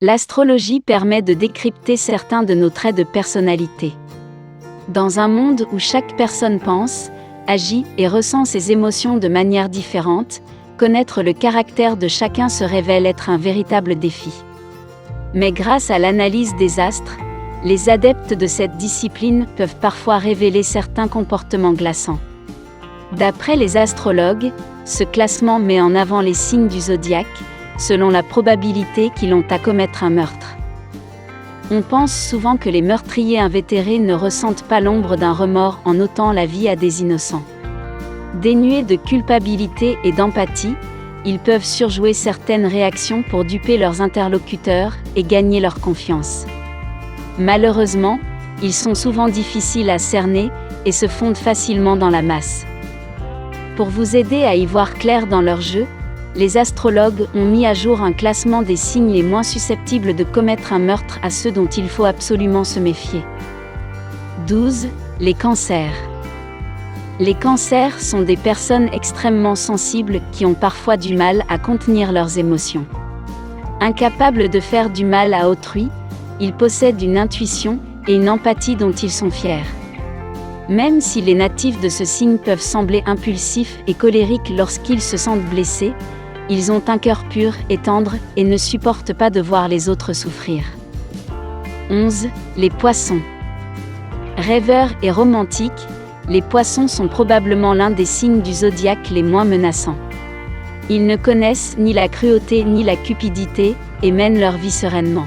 L'astrologie permet de décrypter certains de nos traits de personnalité. Dans un monde où chaque personne pense, agit et ressent ses émotions de manière différente, connaître le caractère de chacun se révèle être un véritable défi. Mais grâce à l'analyse des astres, les adeptes de cette discipline peuvent parfois révéler certains comportements glaçants. D'après les astrologues, ce classement met en avant les signes du zodiaque, selon la probabilité qu'ils ont à commettre un meurtre. On pense souvent que les meurtriers invétérés ne ressentent pas l'ombre d'un remords en ôtant la vie à des innocents. Dénués de culpabilité et d'empathie, ils peuvent surjouer certaines réactions pour duper leurs interlocuteurs et gagner leur confiance. Malheureusement, ils sont souvent difficiles à cerner et se fondent facilement dans la masse. Pour vous aider à y voir clair dans leur jeu, les astrologues ont mis à jour un classement des signes les moins susceptibles de commettre un meurtre à ceux dont il faut absolument se méfier. 12. Les cancers. Les cancers sont des personnes extrêmement sensibles qui ont parfois du mal à contenir leurs émotions. Incapables de faire du mal à autrui, ils possèdent une intuition et une empathie dont ils sont fiers. Même si les natifs de ce signe peuvent sembler impulsifs et colériques lorsqu'ils se sentent blessés, ils ont un cœur pur et tendre et ne supportent pas de voir les autres souffrir. 11. Les poissons. Rêveurs et romantiques, les poissons sont probablement l'un des signes du zodiaque les moins menaçants. Ils ne connaissent ni la cruauté ni la cupidité et mènent leur vie sereinement.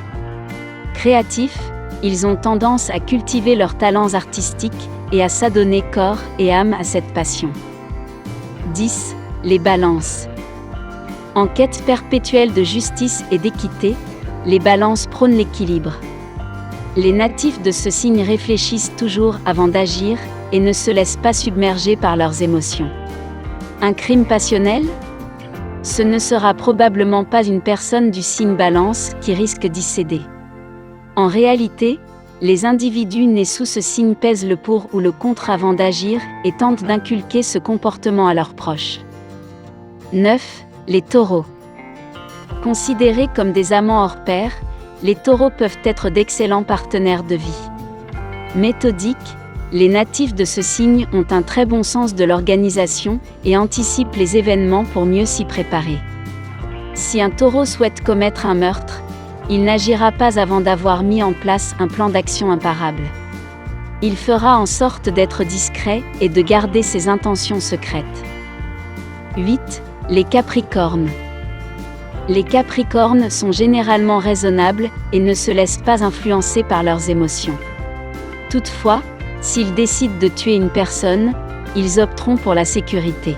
Créatifs, ils ont tendance à cultiver leurs talents artistiques et à s'adonner corps et âme à cette passion. 10. Les balances. En quête perpétuelle de justice et d'équité, les balances prônent l'équilibre. Les natifs de ce signe réfléchissent toujours avant d'agir et ne se laissent pas submerger par leurs émotions. Un crime passionnel ? Ce ne sera probablement pas une personne du signe Balance qui risque d'y céder. En réalité, les individus nés sous ce signe pèsent le pour ou le contre avant d'agir et tentent d'inculquer ce comportement à leurs proches. 9. Les taureaux. Considérés comme des amants hors pair, les taureaux peuvent être d'excellents partenaires de vie. Méthodiques, les natifs de ce signe ont un très bon sens de l'organisation et anticipent les événements pour mieux s'y préparer. Si un taureau souhaite commettre un meurtre, il n'agira pas avant d'avoir mis en place un plan d'action imparable. Il fera en sorte d'être discret et de garder ses intentions secrètes. 8. Les Capricornes. Les Capricornes sont généralement raisonnables et ne se laissent pas influencer par leurs émotions. Toutefois, s'ils décident de tuer une personne, ils opteront pour la sécurité.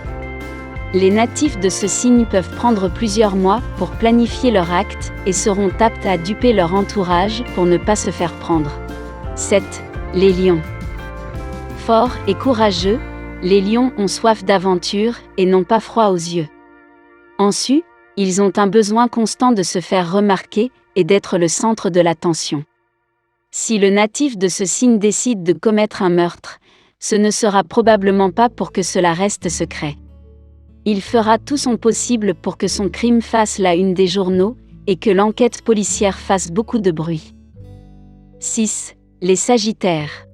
Les natifs de ce signe peuvent prendre plusieurs mois pour planifier leur acte et seront aptes à duper leur entourage pour ne pas se faire prendre. 7. Les lions. Forts et courageux, les lions ont soif d'aventure et n'ont pas froid aux yeux. Ensuite, ils ont un besoin constant de se faire remarquer et d'être le centre de l'attention. Si le natif de ce signe décide de commettre un meurtre, ce ne sera probablement pas pour que cela reste secret. Il fera tout son possible pour que son crime fasse la une des journaux et que l'enquête policière fasse beaucoup de bruit. 6. Les Sagittaires.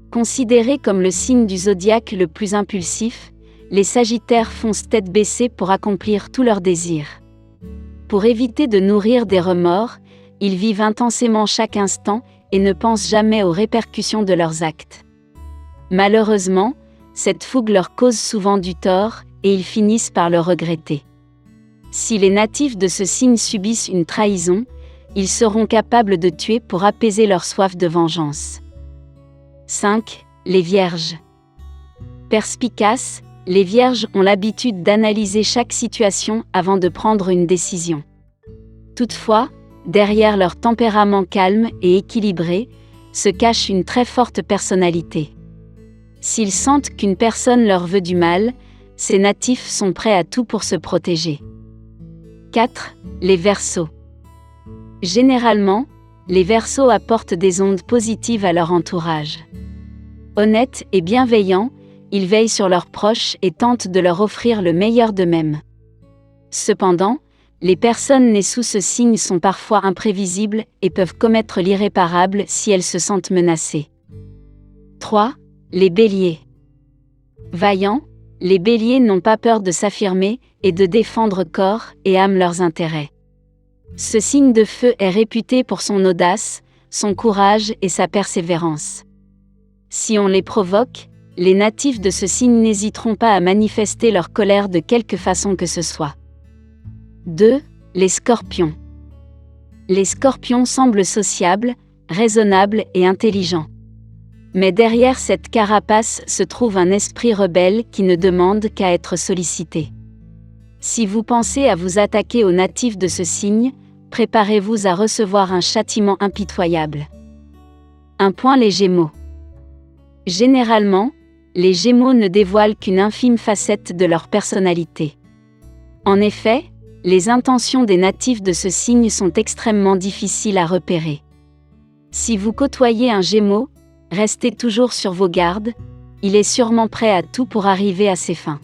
Considérés comme le signe du zodiaque le plus impulsif, les Sagittaires foncent tête baissée pour accomplir tous leurs désirs. Pour éviter de nourrir des remords, ils vivent intensément chaque instant et ne pensent jamais aux répercussions de leurs actes. Malheureusement, cette fougue leur cause souvent du tort et ils finissent par le regretter. Si les natifs de ce signe subissent une trahison, ils seront capables de tuer pour apaiser leur soif de vengeance. 5. Les Vierges. Perspicaces, les Vierges ont l'habitude d'analyser chaque situation avant de prendre une décision. Toutefois, derrière leur tempérament calme et équilibré, se cache une très forte personnalité. S'ils sentent qu'une personne leur veut du mal, ces natifs sont prêts à tout pour se protéger. 4. Les Verseaux. Généralement, les Verseaux apportent des ondes positives à leur entourage. Honnêtes et bienveillants, ils veillent sur leurs proches et tentent de leur offrir le meilleur d'eux-mêmes. Cependant, Les personnes nées sous ce signe sont parfois imprévisibles et peuvent commettre l'irréparable si elles se sentent menacées. 3. Les béliers. Vaillants, les béliers n'ont pas peur de s'affirmer et de défendre corps et âme leurs intérêts. Ce signe de feu est réputé pour son audace, son courage et sa persévérance. Si on les provoque, les natifs de ce signe n'hésiteront pas à manifester leur colère de quelque façon que ce soit. 2. Les scorpions. Les scorpions semblent sociables, raisonnables et intelligents. Mais derrière cette carapace se trouve un esprit rebelle qui ne demande qu'à être sollicité. Si vous pensez à vous attaquer aux natifs de ce signe, préparez-vous à recevoir un châtiment impitoyable. Un point les Gémeaux. Généralement, les Gémeaux ne dévoilent qu'une infime facette de leur personnalité. En effet, les intentions des natifs de ce signe sont extrêmement difficiles à repérer. Si vous côtoyez un Gémeaux, restez toujours sur vos gardes, il est sûrement prêt à tout pour arriver à ses fins.